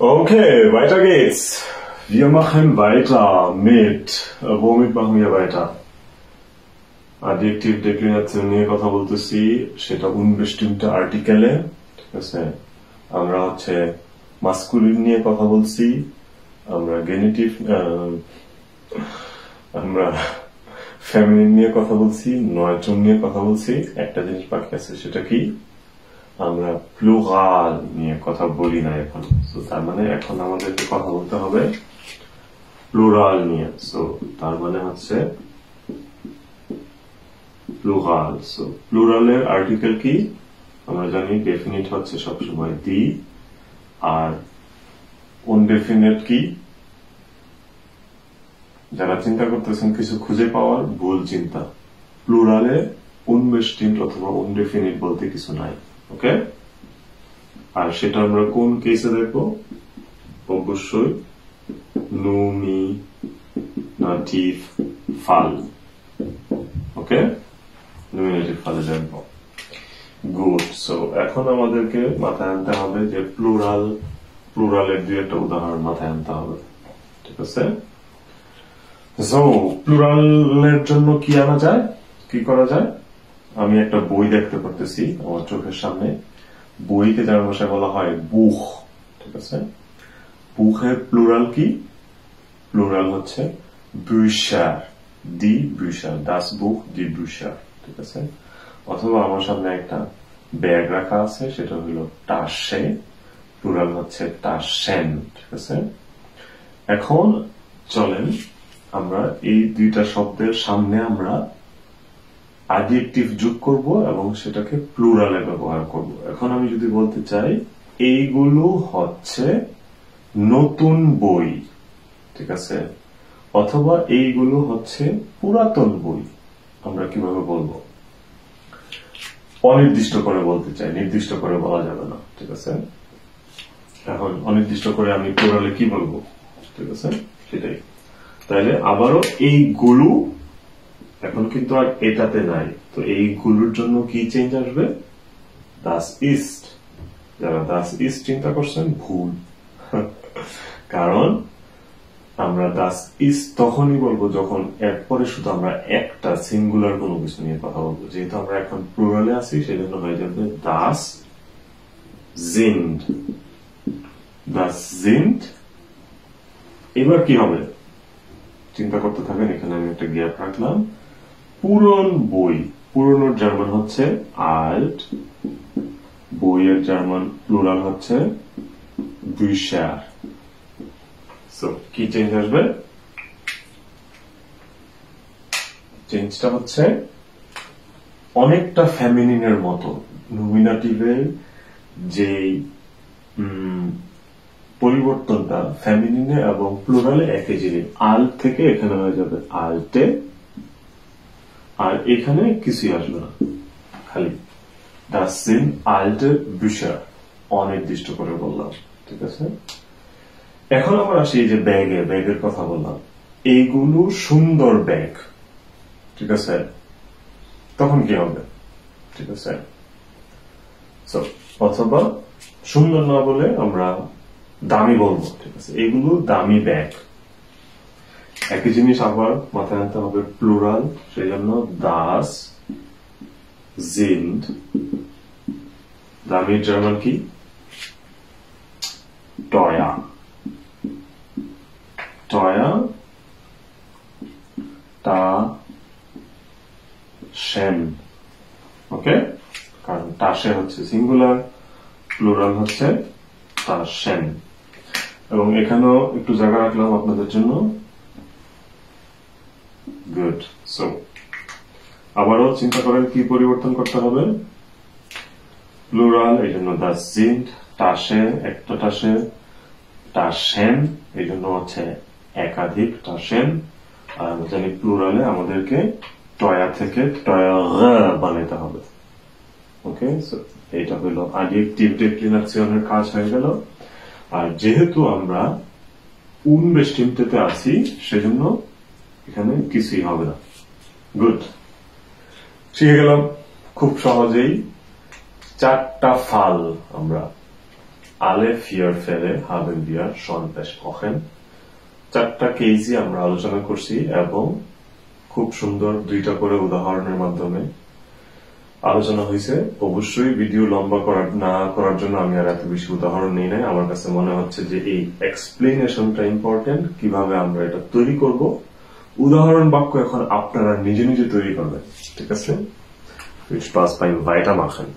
Okay, weiter geht's. Wir machen weiter mit, womit machen wir weiter? Adjektiv Deklination নিয়ে কথা বলতেছি, সেটা unbestimmte আর্টিকেলে, ঠিক আছে? আমরা হচ্ছে মাস্কুলিন নিয়ে কথা বলছি, আমরা গেনিটিভ, আমরা ফেমিনিন নিয়ে কথা বলছি, নয়জন নিয়ে কথা বলছি, একটা জিনিস বাকি আছে, সেটা কি? আমরা প্লুরাল নিয়ে কথা বলি না এখন। তো তার মানে এখন আমাদেরকে কথা বলতে হবে প্লুরাল নিয়ে। সো তার মানে হচ্ছে প্লুরাল। সো প্লুরালের আর্টিকেল কি? আমরা জানি ডেফিনিট হচ্ছে সবসময় দি, আর আনডেফিনিট কি? যারা চিন্তা করতেছেন কিছু খুঁজে পাওয়ার ভুল চিন্তা। প্লুরালে unbestimmt অথবা আনডেফিনিট বলতে কিছু নাই। ওকে, আর সেটা আমরা কোন কেসে দেখবো? অবশ্যই নোমিনেটিভ ফাল। ওকে, নোমিনেটিভ ফালে দেখবো। গুড। সো এখন আমাদেরকে মাথায় আনতে হবে যে প্লুরালের দুই একটা উদাহরণ মাথায় আনতে হবে, ঠিক আছে? সো প্লুরালের জন্য কি আনা যায়, কি করা যায়? আমি একটা বই দেখতে পারতেছি আমার চোখের সামনে। বইকে যার ভাষায় বলা হয় বুখ, ঠিক আছে? বুখের প্লুরাল কি? প্লুরাল হচ্ছে bücher, die Bücher, das Buch, die Bücher, ঠিক আছে? অথবা আমার সামনে একটা ব্যাগ রাখা আছে, সেটা হলো টাসে, প্লুরাল হচ্ছে টাসেন, ঠিক আছে? এখন চলেন আমরা এই দুইটা শব্দের সামনে আমরা অ্যাডজেক্টিভ যোগ করব এবং সেটাকে প্লুরালে ব্যবহার করব। এখন আমি যদি বলতে চাই এইগুলো হচ্ছে নতুন বই, ঠিক আছে, অথবা এইগুলো হচ্ছে পুরাতন বই, আমরা কিভাবে বলবো? অনির্দিষ্ট করে বলতে চাই, নির্দিষ্ট করে বলা যাবে না, ঠিক আছে? এখন অনির্দিষ্ট করে আমি প্লুরালে কি বলবো, ঠিক আছে? সেটাই। তাহলে আবারও এইগুলো এখন কিন্তু আর এটাতে নাই, তো এইগুলোর জন্য কি চেঞ্জ আসবে? দাস ইস্ট। যারা দাস ইস্ট চিন্তা করছেন ভুল, কারণ আমরা দাস ইস্ট তখনই বলবো যখন এরপরে শুধু আমরা একটা সিঙ্গুলার কোনো কিছু নিয়ে কথা বলবো। যেহেতু আমরা এখন প্লুরালে আছি, সেই জন্য হয়ে যাবে দাস জিন্ড। দাস জিন্ড। এবার কি হবে চিন্তা করতে থাকেন, এখানে আমি একটা গ্যাপ রাখলাম। পুরন বই, পুরনোর জার্মান হচ্ছে আল্ট, বইয়ের জার্মান প্লুরাল হচ্ছে bücher। সো কি চেঞ্জ আসবে? চেঞ্জটা হচ্ছে অনেকটা ফেমিনিনের মতো। নমিনেটিভের যে পরিবর্তনটা ফেমিনিনে এবং প্লুরালে একই জিনিস। আল্ট থেকে এখানে হয়ে যাবে আল্টে, আর এখানে কিছুই আসবে না, খালি das sind alte Bücher, অনির্দিষ্ট করে বললাম, ঠিক আছে? এখন আমরা আসি যে ব্যাগের কথা বললাম, এইগুলো সুন্দর ব্যাগ, ঠিক আছে? তখন কি হবে, ঠিক আছে? অথবা সুন্দর না বলে আমরা দামি বলবো, ঠিক আছে? এগুলো দামি ব্যাগ। একই জিনিস আবার মাথায় আনতে হবে প্লুরাল, সেই জন্য দাস জিন্ড। দামির জার্মান কি? টয়া। টয়া টা শেন। ওকে, কারণ টাসে হচ্ছে সিঙ্গুলার, প্লুরাল হচ্ছে টাসেন। এবং এখানেও একটু জায়গা রাখলাম আপনাদের জন্য। গুড। সো আবারও চিন্তা করেন কি পরিবর্তন করতে হবে? প্লুরাল, এই জন্য দাস জিন্ড, টাসে একটা টাসে, টাসেন এই জন্য হচ্ছে একাধিক টাসেন। আর আমরা জানি প্লুরালে আমাদেরকে টয়া থেকে টয়া বানাতে হবে। ওকে, সো এইটা হলো অ্যাডজেক্টিভ ডিক্লিনেশনের কাজ হয়ে গেল। আর যেহেতু আমরা unbestimmte আছি, সেজন্য এখানে কিছুই হবে না। গুড, শিখে গেলাম খুব সহজেই 4টা ফাল আমরা alle 4 Fälle haben wir schon besprochen. 4টা কেসই আমরা আলোচনা করছি এবং খুব সুন্দর 2টা করে উদাহরণের মাধ্যমে আলোচনা হয়েছে। অবশ্যই ভিডিও লম্বা না করার জন্য আমি আর এত বেশি উদাহরণ নেই নাই। আমার কাছে মনে হচ্ছে যে এই এক্সপ্লেনেশনটা ইম্পর্টেন্ট, কিভাবে আমরা এটা তৈরি করব। উদাহরণ বাক্য এখন আপনারা নিজে নিজে তৈরি করবেন, ঠিক আছে? Viel Spaß beim Weitermachen.